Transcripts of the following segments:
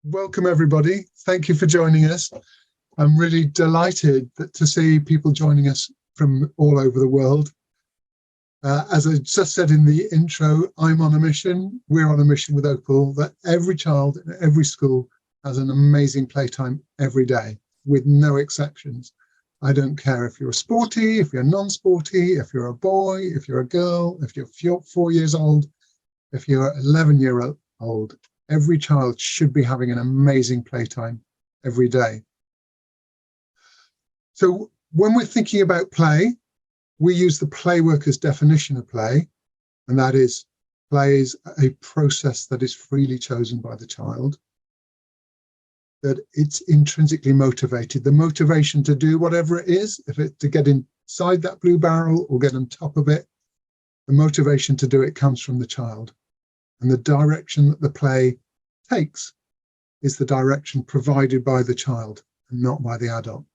Welcome, everybody. Thank you for joining us. I'm really delighted to see people joining us from all over the world. As I just said in the intro, I'm on a mission. We're on a mission with Opal that every child in every school has an amazing playtime every day, with no exceptions. I don't care if you're sporty, if you're non-sporty, if you're a boy, if you're a girl, if you're 4 years old, if you're 11-year-old. Every child should be having an amazing playtime every day. So when we're thinking about play, we use the Playworker's definition of play, and that is play is a process that is freely chosen by the child, that it's intrinsically motivated. The motivation to do whatever it is, if it's to get inside that blue barrel or get on top of it, the motivation to do it comes from the child. And the direction that the play takes is the direction provided by the child and not by the adult.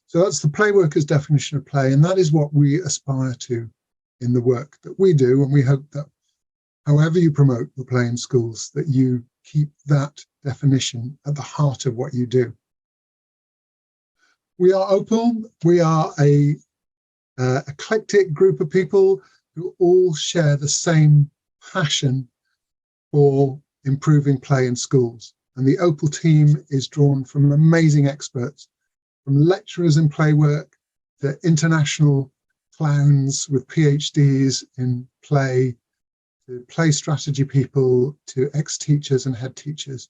So that's the Playworker's definition of play, and that is what we aspire to in the work that we do. And we hope that however you promote the play in schools, that you keep that definition at the heart of what you do. We are Opal. We are a eclectic group of people who all share the same passion for improving play in schools. And the Opal team is drawn from amazing experts, from lecturers in playwork to international clowns with PhDs in play, to play strategy people, to ex-teachers and head teachers.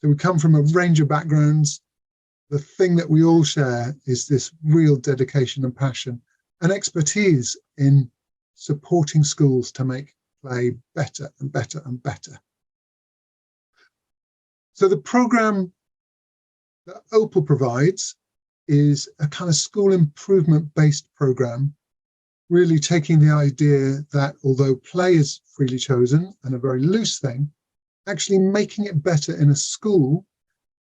So we come from a range of backgrounds. The thing that we all share is this real dedication and passion and expertise in supporting schools to make play better and better and better. So the program that Opal provides is a kind of school improvement based program, really taking the idea that although play is freely chosen and a very loose thing, actually making it better in a school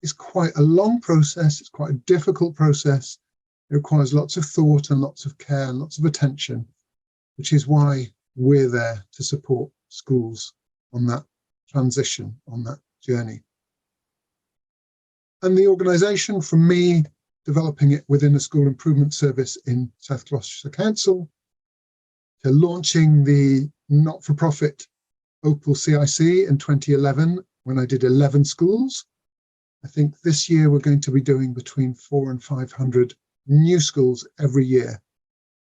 is quite a long process. It's quite a difficult process. It requires lots of thought and lots of care and lots of attention, which is why we're there to support schools on that transition, on that journey. And the organisation, from me developing it within a school improvement service in South Gloucestershire Council, to launching the not-for-profit Opal CIC in 2011, when I did 11 schools. I think this year we're going to be doing between 400 and 500 new schools every year.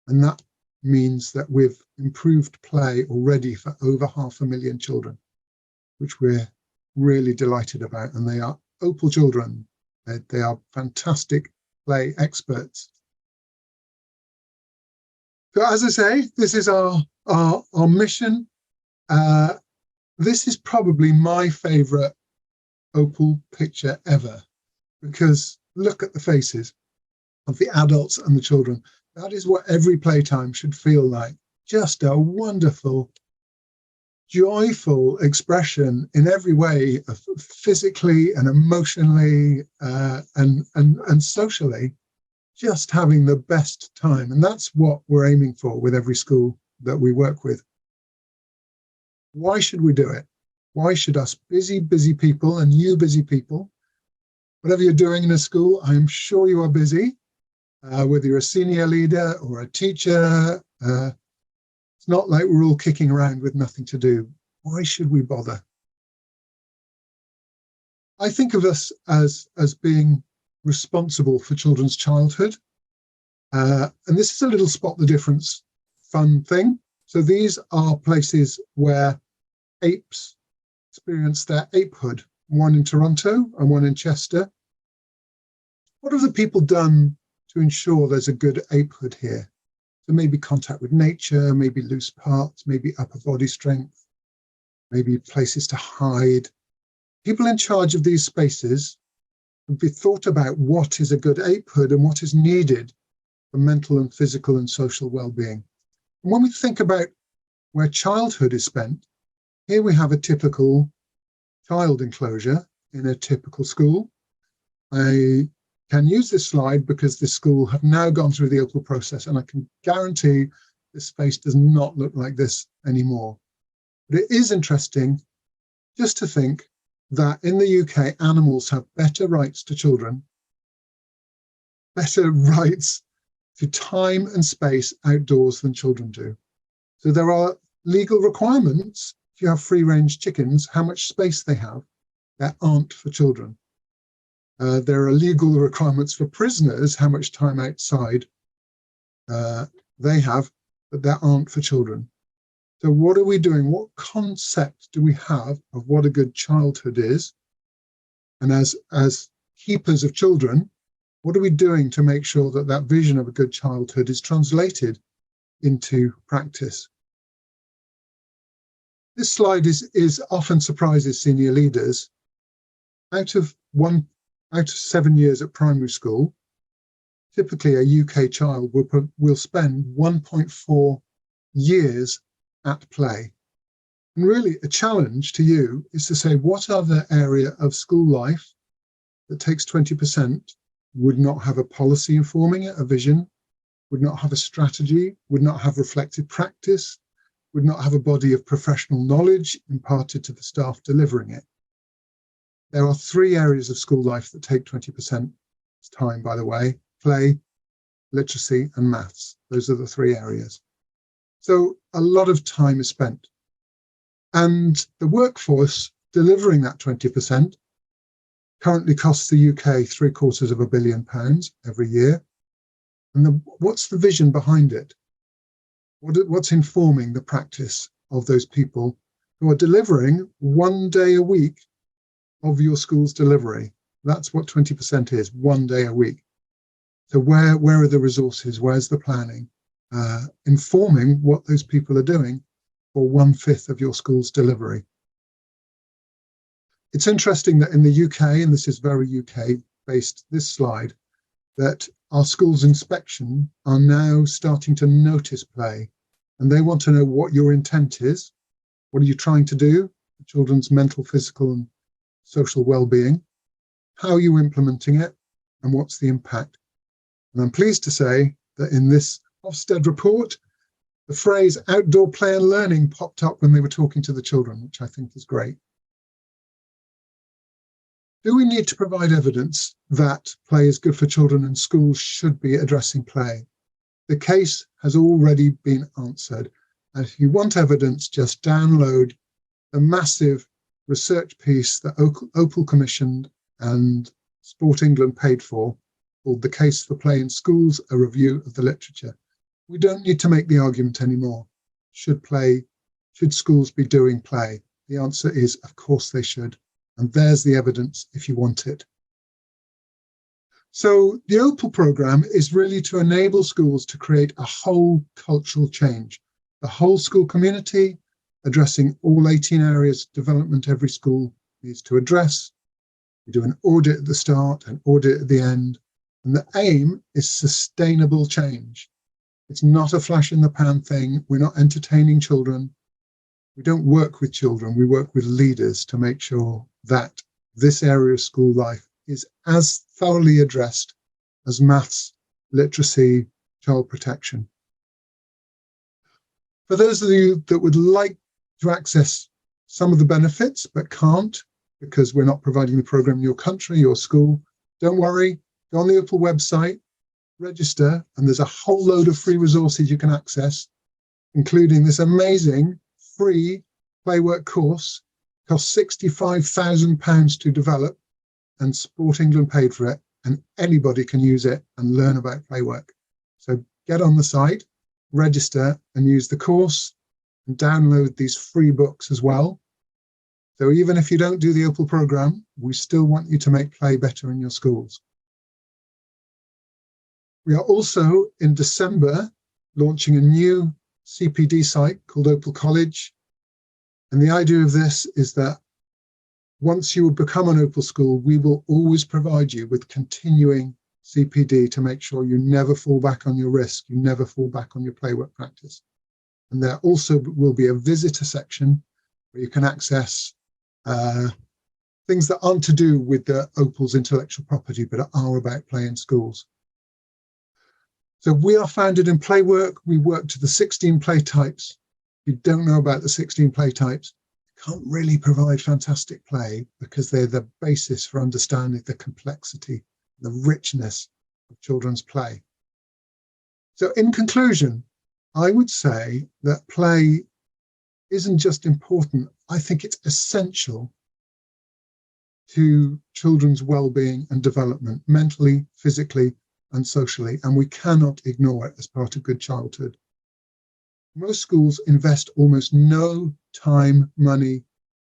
And that means that we've improved play already for over 500,000 children, which we're really delighted about. And they are Opal children. They are fantastic play experts. So as I say, this is our mission. This is probably my favourite Opal picture ever, because look at the faces of the adults and the children. That is what every playtime should feel like. Just a wonderful, joyful expression in every way, physically and emotionally and socially, just having the best time. And that's what we're aiming for with every school that we work with. Why should we do it? Why should us busy people and you busy people, whatever you're doing in a school, I'm sure you are busy, whether you're a senior leader or a teacher, it's not like we're all kicking around with nothing to do. Why should we bother? I think of us as being responsible for children's childhood. And this is a little spot the difference fun thing. So these are places where apes experience their apehood, one in Toronto and one in Chester. What have the people done to ensure there's a good apehood here? So maybe contact with nature, maybe loose parts, maybe upper body strength, maybe places to hide. People in charge of these spaces have be thought about what is a good apehood and what is needed for mental and physical and social well-being. And when we think about where childhood is spent, here we have a typical child enclosure in a typical school. I can use this slide because this school have now gone through the Opal process, and I can guarantee this space does not look like this anymore. But it is interesting just to think that in the UK, animals have better rights to children, better rights to time and space outdoors than children do. So there are legal requirements, if you have free-range chickens, how much space they have. There aren't for children. There are legal requirements for prisoners, how much time outside they have, but there aren't for children. So what are we doing? What concept do we have of what a good childhood is? And as keepers of children, what are we doing to make sure that that vision of a good childhood is translated into practice? This slide is often surprises senior leaders. Out of 7 years at primary school, typically a UK child will spend 1.4 years at play. And really a challenge to you is to say, what other area of school life that takes 20% would not have a policy informing it, a vision, would not have a strategy, would not have reflected practice, would not have a body of professional knowledge imparted to the staff delivering it. There are 3 areas of school life that take 20% time, by the way: play, literacy, and maths. Those are the 3 areas. So a lot of time is spent. And the workforce delivering that 20% currently costs the UK £750 million every year. And what's the vision behind it? What's informing the practice of those people who are delivering 1 day a week of your school's delivery? That's what 20% is, 1 day a week. So where are the resources? Where's the planning? Informing what those people are doing for 1/5 of your school's delivery. It's interesting that in the UK, and this is very UK-based, this slide, that our schools inspection are now starting to notice play, and they want to know what your intent is. What are you trying to do for children's mental, physical, and social well-being? How are you implementing it, and what's the impact? And I'm pleased to say that in this Ofsted report, the phrase outdoor play and learning popped up when they were talking to the children, which I think is great. Do we need to provide evidence that play is good for children and schools should be addressing play? The case has already been answered. And if you want evidence, just download the massive research piece that Opal commissioned and Sport England paid for, called The Case for Play in Schools, a review of the literature. We don't need to make the argument anymore. Should schools be doing play? The answer is, of course they should. And there's the evidence if you want it. So the Opal Program is really to enable schools to create a whole cultural change. The whole school community, addressing all 18 areas of development every school needs to address. We do an audit at the start, an audit at the end. And the aim is sustainable change. It's not a flash in the pan thing. We're not entertaining children. We don't work with children. We work with leaders to make sure that this area of school life is as thoroughly addressed as maths, literacy, child protection. For those of you that would like to access some of the benefits but can't because we're not providing the program in your country, your school, don't worry. Go on the Opal website, register, and there's a whole load of free resources you can access, including this amazing free Playwork course. Costs £65,000 to develop, and Sport England paid for it, and anybody can use it and learn about Playwork. So get on the site, register, and use the course, and download these free books as well. So even if you don't do the Opal program, we still want you to make play better in your schools. We are also in December launching a new CPD site called Opal College. And the idea of this is that once you become an Opal school, we will always provide you with continuing CPD to make sure you never fall back on your risk, you never fall back on your Playwork practice. And there also will be a visitor section where you can access things that aren't to do with the Opal's intellectual property, but are about play in schools. So we are founded in Playwork. We work to the 16 play types. If you don't know about the 16 play types, can't really provide fantastic play because they're the basis for understanding the complexity, the richness of children's play. So in conclusion, I would say that play isn't just important, I think it's essential to children's well-being and development, mentally, physically, and socially, and we cannot ignore it as part of good childhood. Most schools invest almost no time, money,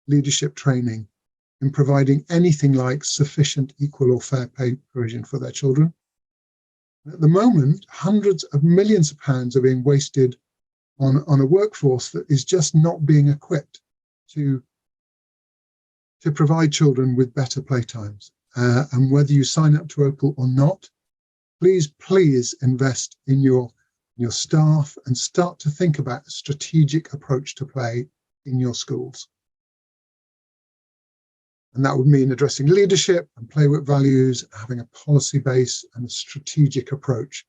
leadership training in providing anything like sufficient, equal, or fair pay provision for their children. At the moment, hundreds of millions of pounds are being wasted on a workforce that is just not being equipped to provide children with better playtimes. And whether you sign up to Opal or not, please invest in your staff and start to think about a strategic approach to play in your schools. And that would mean addressing leadership and playwork values, having a policy base and a strategic approach,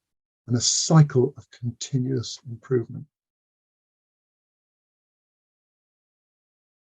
and a cycle of continuous improvement.